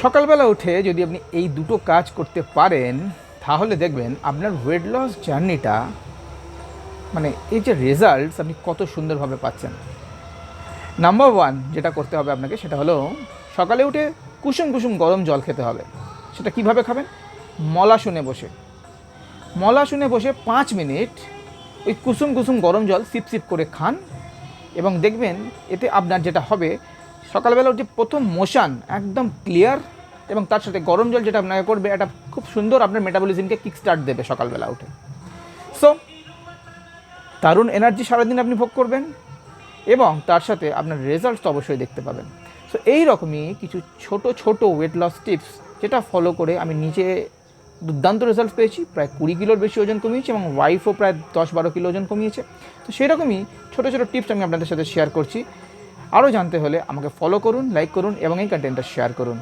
সকালবেলা উঠে যদি আপনি এই দুটো কাজ করতে পারেন তাহলে দেখবেন আপনার ওয়েট লস জার্নিটা মানে এই যে রেজাল্টস আপনি কত সুন্দরভাবে পাচ্ছেন। নাম্বার ওয়ান যেটা করতে হবে আপনাকে সেটা হলো সকালে উঠে কুসুম কুসুম গরম জল খেতে হবে। সেটা কিভাবে খাবেন? মলাসনে বসে 5 মিনিট ওই কুসুম কুসুম গরম জল সিপ সিপ করে খান এবং দেখবেন এতে আপনার যেটা হবে সকালবেলা উঠে প্রথম মোশন একদম ক্লিয়ার এবং তার সাথে গরম জল যেটা আপনাকে করবে এটা খুব সুন্দর আপনার মেটাবলিজমকে কিক স্টার্ট দেবে সকালবেলা উঠে। সো দারুণ এনার্জি সারাদিন আপনি ভোগ করবেন এবং তার সাথে আপনার রেজাল্টস তো অবশ্যই দেখতে পাবেন। সো এই রকমই কিছু ছোট ছোট ওয়েট লস টিপস যেটা ফলো করে আমি নিজে দুর্দান্ত রেজাল্টস পেয়েছি, প্রায় 20 কিলোর বেশি ওজন কমিয়েছি এবং ওয়াইফও প্রায় 10-12 কিলো ওজন কমিয়েছে। তো সেই রকমই ছোটো ছোটো টিপস আমি আপনাদের সাথে শেয়ার করছি। আরও জানতে হলে আমাকে ফলো করুন, লাইক করুন এবং এই কন্টেন্টটা শেয়ার করুন।